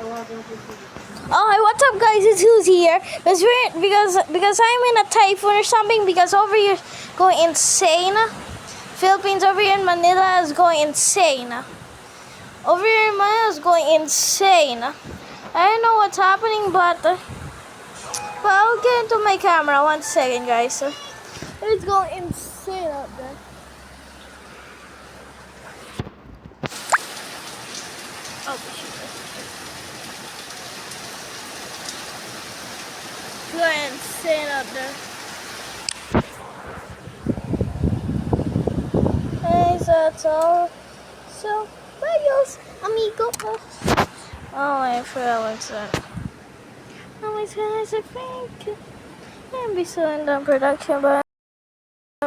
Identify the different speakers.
Speaker 1: Oh, hi, what's up, guys? It's Who's here. Because I'm in a typhoon or something. Because over here going insane. Philippines over here in Manila is going insane. Over here in Manila is going insane. I don't know what's happening, but I'll get into my camera. 1 second, guys. It's going insane out there. Oh, shit. It's going insane out there. Hey, so that's all. So, adios, amigo. Oh, I forgot what's that. Oh, my goodness, I think. I'm be still in the production, but